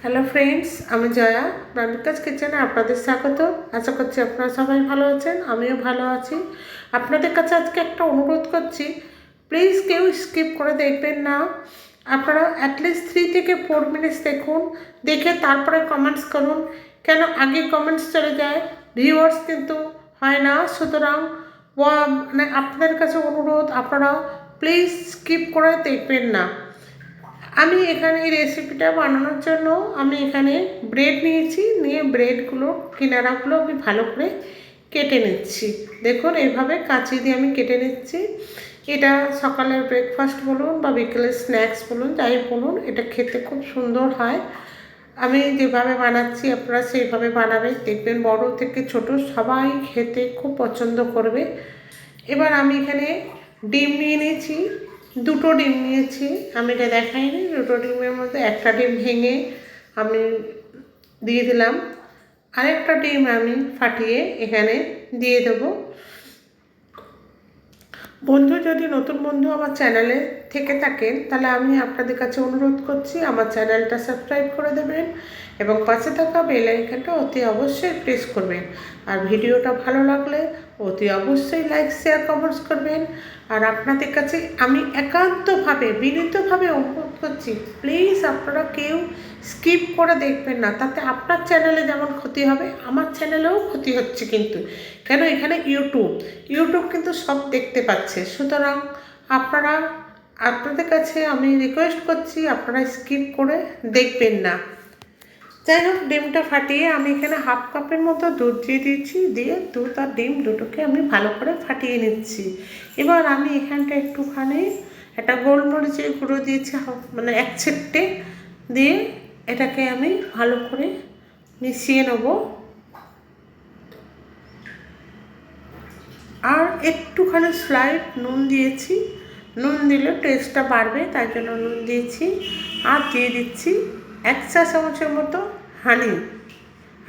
Hello friends, আমি জয়া রান্বিকাজ কিচেনে আপনাদের স্বাগত। আশা করছি আপনারা সবাই ভালো আছেন, আমিও ভালো আছি। আপনাদের কাছে আজকে একটা অনুরোধ করছি, প্লিজ কেউ স্কিপ করে দেখবেন না। আপনারা অ্যাটলিস্ট 3 থেকে 4 মিনিটস দেখুন, দেখে তারপরে কমেন্টস করুন। কেন আগে কমেন্টস চলে যায়, ভিউয়ার্স কিন্তু হয় না। সুতরাং মানে আপনাদের কাছে অনুরোধ, আপনারা প্লিজ স্কিপ করে দেখবেন না। আমি এখানে এই রেসিপিটা বানানোর জন্য আমি এখানে ব্রেড নিয়েছি, নিয়ে ব্রেডগুলো কিনারাগুলো আমি ভালো করে কেটে নিচ্ছি। দেখুন এইভাবে কাঁচি দিয়ে আমি কেটে নিচ্ছি। এটা সকালের ব্রেকফাস্ট বলুন বা বিকেলের স্ন্যাক্স বলুন, যাই বলুন, এটা খেতে খুব সুন্দর হয়। আমি যেভাবে বানাচ্ছি আপনারা সেইভাবে বানাবেন, দেখবেন বড় থেকে ছোট সবাই খেতে খুব পছন্দ করবে। এবার আমি এখানে ডিম নিয়ে নিয়েছি, 2টো ডিম নিয়েছি। আমি এটা দেখাইনি, 2টো ডিমের মধ্যে একটা ডিম ভেঙে আমি দিয়ে দিলাম, আরেকটা ডিম আমি ফাটিয়ে এখানে দিয়ে দেবো। বন্ধু, যদি নতুন বন্ধু আমার চ্যানেলে থেকে থাকেন, তাহলে আমি আপনাদের কাছে অনুরোধ করছি আমার চ্যানেলটা সাবস্ক্রাইব করে দেবেন এবং পাশে থাকা বেল আইকনটা অতি অবশ্যই প্রেস করবেন। আর ভিডিওটা ভালো লাগলে অতি অবশ্যই লাইক শেয়ার কমেন্টস করবেন। আর আপনাদের কাছে আমি একান্তভাবে বিনীতভাবে অনুরোধ করছি, প্লিজ আপনারা কেউ স্কিপ করে দেখবেন না। তাতে আপনার চ্যানেলে যেমন ক্ষতি হবে, আমার চ্যানেলেও ক্ষতি হচ্ছে কিন্তু। কেন, এখানে ইউটিউব কিন্তু সব দেখতে পাচ্ছে। সুতরাং আপনাদের কাছে আমি রিকোয়েস্ট করছি, আপনারা স্কিপ করে দেখবেন না। যাই হোক, ডিমটা ফাটিয়ে আমি এখানে 1/2 কাপের মতো দুধ দিয়ে দিয়েছি, দিয়ে দুধ আর ডিম দুটোকে আমি ভালো করে ফাটিয়ে নিচ্ছি। এবার আমি এখানটা একটুখানি একটা গোলমরিচের গুঁড়ো দিয়েছি, মানে 1 চিমটে দিয়ে এটাকে আমি ভালো করে মিশিয়ে নেব। আর একটুখানি স্লাইড নুন দিয়েছি, নুন দিলে টেস্টটা বাড়বে, তাই জন্য নুন দিয়েছি। আর দিয়ে দিচ্ছি 1 চা চামচের মতো হানি।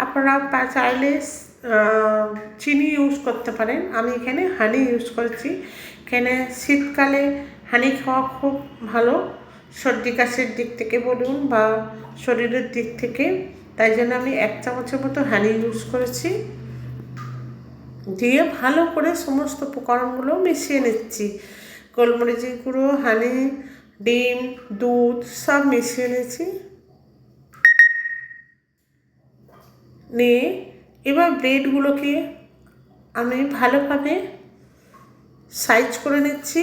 আপনারা চাইলে চিনি ইউজ করতে পারেন, আমি এখানে হানি ইউজ করেছি। এখানে শীতকালে হানি খাওয়া খুব ভালো, সর্দি কাশির দিক থেকে বলুন বা শরীরের দিক থেকে, তাই জন্য আমি 1 চামচের মতো হানি ইউজ করেছি। দিয়ে ভালো করে সমস্ত উপকরণগুলো মিশিয়ে নিচ্ছি। গোলমরিচের গুঁড়ো, হানি, ডিম, দুধ সব মিশিয়ে নিয়েছি। নিয়ে এবার ব্রেডগুলোকে আমি ভালোভাবে সাইজ করে নিচ্ছি।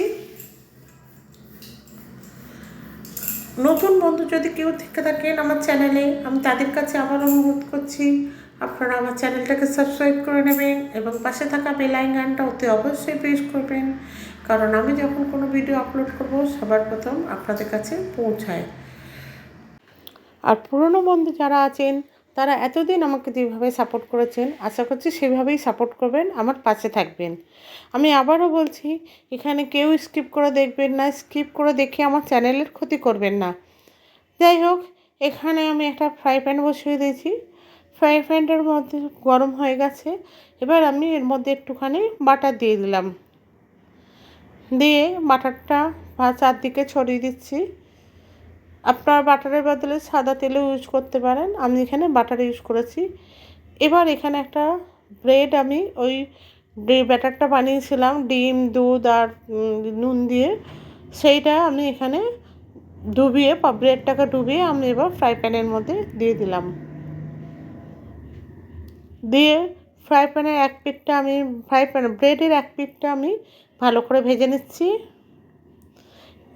নতুন বন্ধু যদি কেউ থেকে থাকেন আমার চ্যানেলে, আমি তাদের কাছে আবার অনুরোধ করছি, আপনারা আমার চ্যানেলটাকে সাবস্ক্রাইব করে নেবেন এবং পাশে থাকা বেল আইকনটা অতি অবশ্যই প্রেস করবেন, কারণ আমি যখন কোনো ভিডিও আপলোড করব সবার প্রথম আপনাদের কাছে পৌঁছায়। আর পুরনো বন্ধু যারা আছেন, তারা এতদিন আমাকে যেভাবে সাপোর্ট করেছেন, আশা করছি সেভাবেই সাপোর্ট করবেন, আমার পাশে থাকবেন। আমি আবারও বলছি, এখানে কেউ স্কিপ করে দেখবেন না, স্কিপ করে দেখে আমার চ্যানেলের ক্ষতি করবেন না। যাই হোক, এখানে আমি একটা ফ্রাই প্যান বসিয়ে দিয়েছি। ফ্রাই প্যানটার মধ্যে গরম হয়ে গেছে। এবার আমি এর মধ্যে একটুখানি বাটার দিয়ে দিলাম, দিয়ে বাটারটা চারদিকে ছড়িয়ে দিচ্ছি। আপনার বাটারের বদলে সাদা তেলও ইউজ করতে পারেন, আমি এখানে বাটার ইউজ করেছি। এবার এখানে একটা ব্রেড, আমি ওই ব্যাটারটা বানিয়েছিলাম ডিম, দুধ আর নুন দিয়ে, সেইটা আমি এখানে ডুবিয়ে ব্রেডটাকে ডুবিয়ে আমি এবার ফ্রাই প্যানের মধ্যে দিয়ে দিলাম। দিয়ে ফ্রাই প্যানের এক পিঠটা আমি ব্রেডের এক পিঠটা আমি ভালো করে ভেজে নিচ্ছি।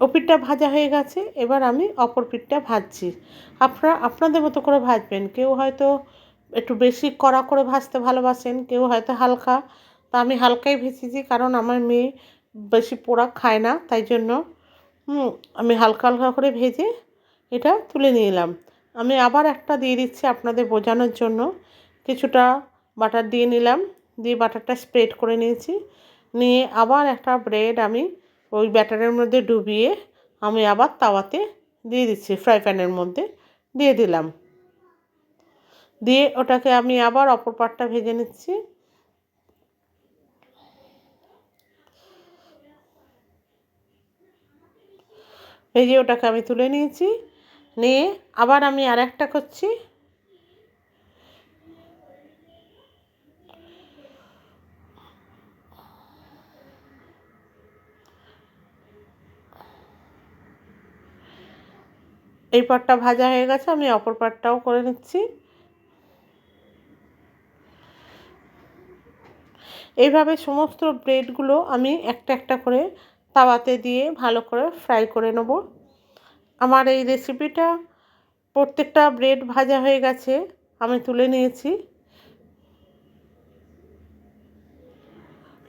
ও পিঠটা ভাজা হয়ে গেছে, এবার আমি অপর পিঠটা ভাজছি। আপনারা আপনাদের মতো করে ভাজবেন, কেউ হয়তো একটু বেশি কড়া করে ভাজতে ভালোবাসেন, কেউ হয়তো হালকা। তা আমি হালকাই ভেজেছি, কারণ আমার মেয়ে বেশি পোড়া খায় না, তাই জন্য আমি হালকা হালকা করে ভেজে এটা তুলে নিলাম। আমি আবার একটা দিয়ে দিচ্ছি আপনাদের বোঝানোর জন্য, কিছুটা বাটার দিয়ে নিলাম, দিয়ে বাটারটা স্প্রেড করে নিয়েছি। নিয়ে আবার একটা ব্রেড আমি ওই ব্যাটারের মধ্যে ডুবিয়ে আমি আবার তাওয়াতে দিয়ে দিচ্ছি, ফ্রাই প্যানের মধ্যে দিয়ে দিলাম। দিয়ে ওটাকে আমি আবার অপর পাটটা ভেজে নিচ্ছি। ভেজে ওটাকে আমি তুলে নিয়েছি। নিয়ে আবার আমি আর একটা করছি। এই পাটটা ভাজা হয়ে গেছে, আমি অপর পাটটাও করে নিচ্ছি। এইভাবে সমস্ত ব্রেডগুলো আমি একটা একটা করে তাওয়াতে দিয়ে ভালো করে ফ্রাই করে নেব। আমার এই রেসিপিটা প্রত্যেকটা ব্রেড ভাজা হয়ে গেছে, আমি তুলে নিয়েছি।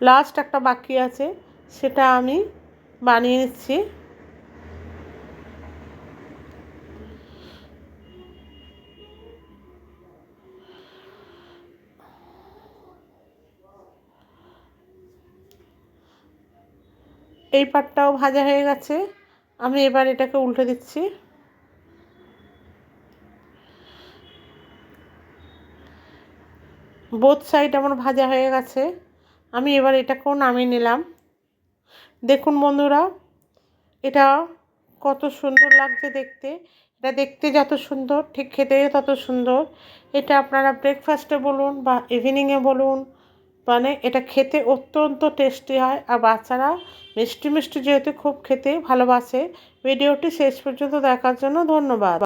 লাস্ট একটা বাকি আছে, সেটা আমি বানিয়ে নিচ্ছি। এই পাটটাও ভাজা হয়ে গেছে, আমি এবার এটাকে উল্টে দিচ্ছি। বোথ সাইড আমার ভাজা হয়ে গেছে, আমি এবার এটাকেও নামিয়ে নিলাম। দেখুন বন্ধুরা, এটা কত সুন্দর লাগছে দেখতে। এটা দেখতে যত সুন্দর ঠিক খেতেও তত সুন্দর। এটা আপনারা ব্রেকফাস্টে বলুন বা ইভিনিংয়ে বলুন, মানে এটা খেতে অত্যন্ত টেস্টি হয়। আর বাচ্চারা মিষ্টি মিষ্টি যেহেতু খুব খেতে ভালোবাসে। ভিডিওটি শেষ পর্যন্ত দেখার জন্য ধন্যবাদ।